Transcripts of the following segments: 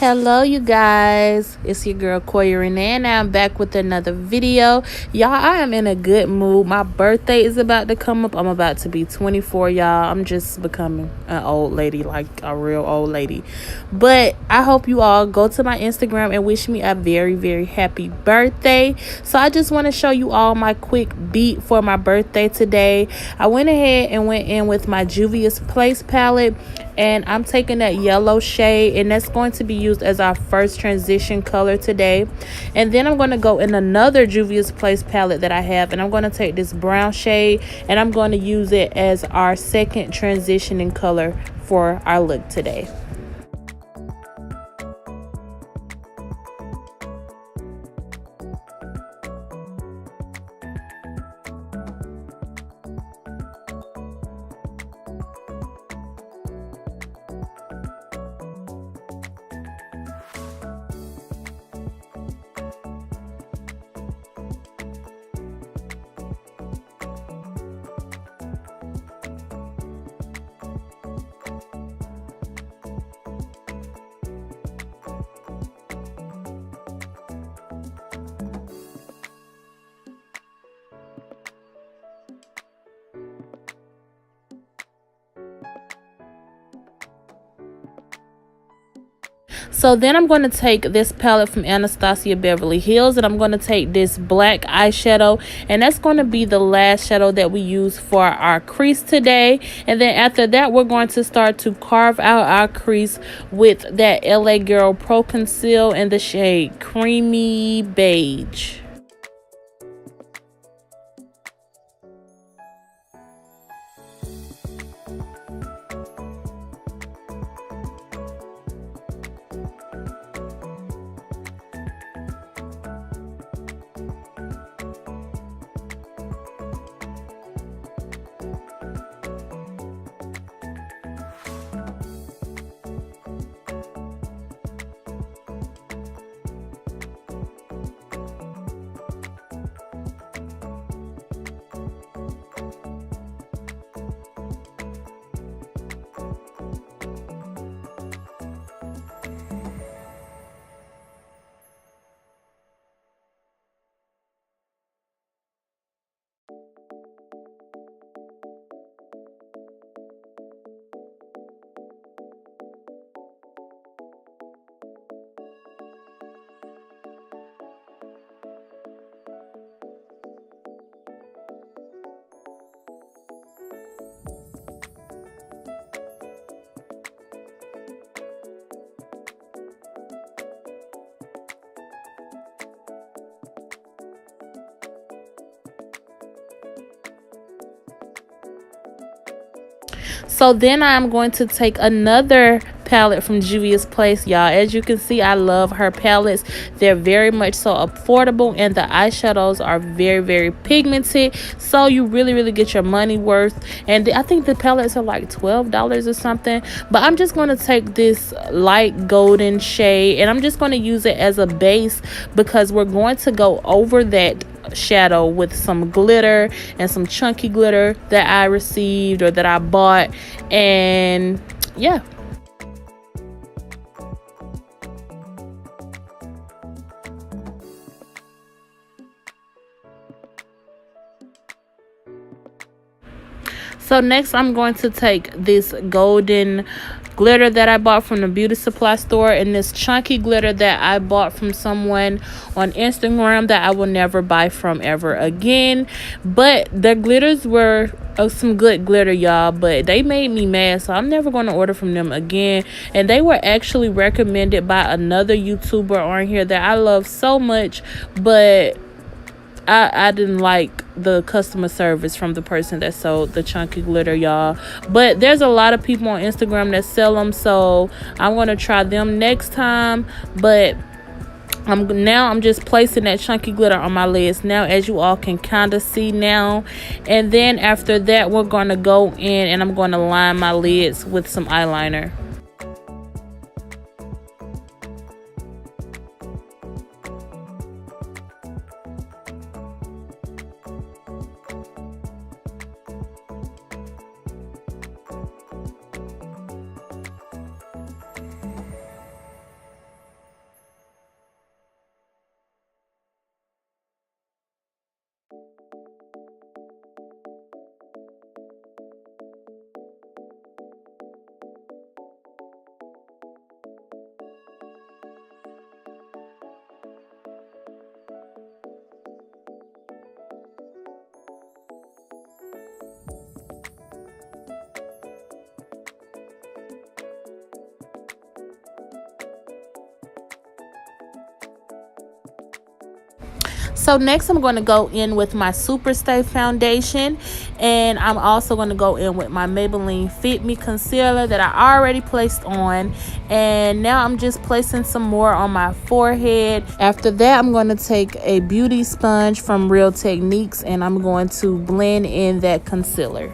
Hello, you guys. It's your girl Quoia Renae, and I'm back with another video. Y'all, I am in a good mood. My birthday is about to come up. I'm about to be 24, y'all. I'm just becoming an old lady, like a real old lady. But I hope you all go to my Instagram and wish me a very, very happy birthday. So I just want to show you all my quick beat for my birthday today. I went ahead and went in with my Juvia's Place palette, and I'm taking that yellow shade, and that's going to be used as our first transition color today. And then I'm going to go in another Juvia's Place palette that I have, and I'm going to take this brown shade and I'm going to use it as our second transitioning color for our look today. So then I'm going to take this palette from Anastasia Beverly Hills, and I'm going to take this black eyeshadow, and that's going to be the last shadow that we use for our crease today. And then after that, we're going to start to carve out our crease with that LA Girl Pro Conceal in the shade Creamy Beige. So then I'm going to take another palette from Juvia's Place, y'all. As you can see, I love her palettes. They're very much so affordable, and the eyeshadows are very, very pigmented, so you really get your money worth. And I think the palettes are like $12 or something. But I'm just going to take this light golden shade, and I'm just going to use it as a base, because we're going to go over that shadow with some glitter and some chunky glitter that I received or that I bought. And yeah. So next I'm going to take this golden glitter that I bought from the beauty supply store, and this chunky glitter that I bought from someone on Instagram that I will never buy from ever again. But the glitters were some good glitter, y'all, but they made me mad, so I'm never going to order from them again. And they were actually recommended by another YouTuber on here that I love so much, but I didn't like the customer service from the person that sold the chunky glitter, y'all. But there's a lot of people on Instagram that sell them, so I'm going to try them next time. But I'm just placing that chunky glitter on my lids now, as you all can kind of see now. And then after that, we're going to go in and I'm going to line my lids with some eyeliner. So next I'm going to go in with my Super Stay foundation, and I'm also going to go in with my Maybelline Fit Me concealer that I already placed on, and now I'm just placing some more on my forehead. After that, I'm going to take a beauty sponge from Real Techniques and I'm going to blend in that concealer.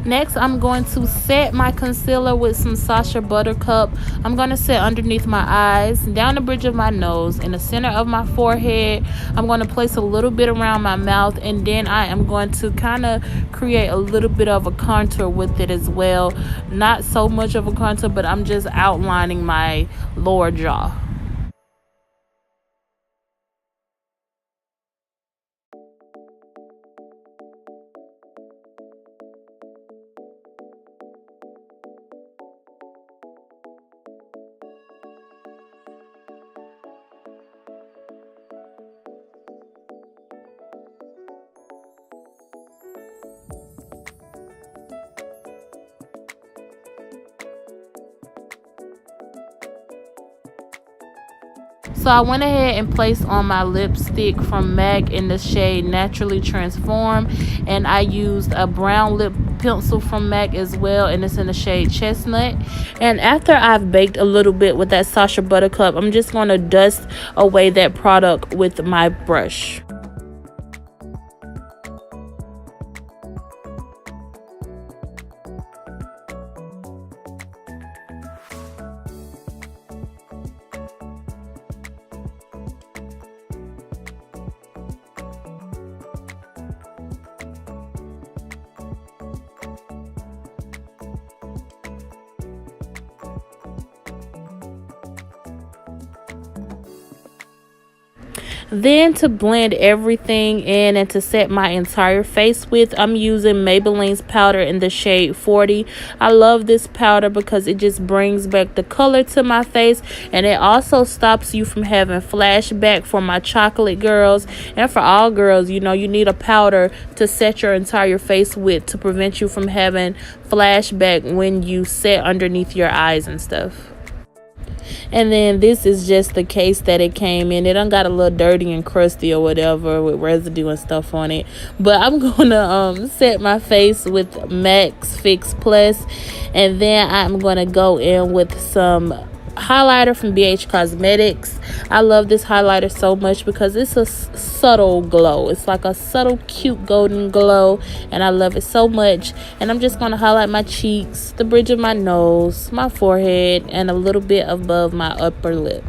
Next, I'm going to set my concealer with some Sacha Buttercup. I'm going to set underneath my eyes, down the bridge of my nose, in the center of my forehead. I'm going to place a little bit around my mouth, and then I am going to kind of create a little bit of a contour with it as well. Not so much of a contour, but I'm just outlining my lower jaw. So I went ahead and placed on my lipstick from MAC in the shade Naturally Transform, and I used a brown lip pencil from MAC as well, and it's in the shade Chestnut. And after I've baked a little bit with that Sacha Buttercup, I'm just going to dust away that product with my brush. Then to blend everything in and to set my entire face with, I'm using Maybelline's powder in the shade 40. I love this powder because it just brings back the color to my face, and it also stops you from having flashback for my chocolate girls. And for all girls, you know, you need a powder to set your entire face with to prevent you from having flashback when you set underneath your eyes and stuff. And then this is just the case that it came in. It done got a little dirty and crusty or whatever with residue and stuff on it. But I'm gonna set my face with Max Fix Plus, and then I'm gonna go in with some highlighter from BH Cosmetics. I love this highlighter so much because it's a subtle glow. It's like a subtle cute golden glow, and I love it so much. And I'm just going to highlight my cheeks, the bridge of my nose, my forehead, and a little bit above my upper lip.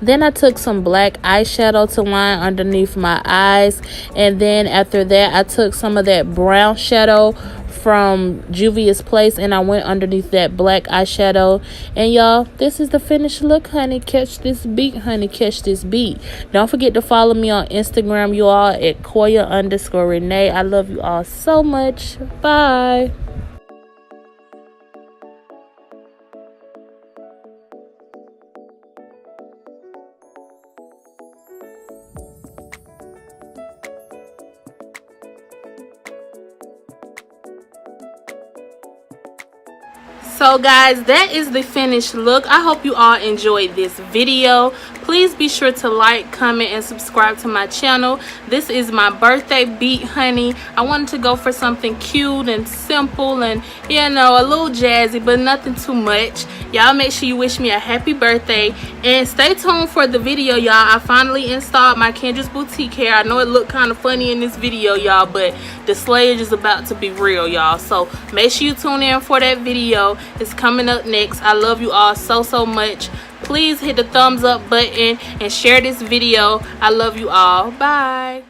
Then I took some black eyeshadow to line underneath my eyes, and then after that I took some of that brown shadow from Juvia's Place and I went underneath that black eyeshadow. And y'all, this is the finished look, honey. Catch this beat, honey. Catch this beat. Don't forget to follow me on Instagram, you all, at Quoia_Renae. I love you all so much. Bye. So guys, that is the finished look. I hope you all enjoyed this video. Please be sure to like, comment, and subscribe to my channel. This is my birthday beat, honey. I wanted to go for something cute and simple and, you know, a little jazzy, but nothing too much. Y'all make sure you wish me a happy birthday and stay tuned for the video, y'all. I finally installed my Kendra's Boutique hair. I know it looked kind of funny in this video, y'all, but the slayage is about to be real, y'all. So make sure you tune in for that video. It's coming up next. I love you all so much. Please hit the thumbs up button and share this video. I love you all. Bye.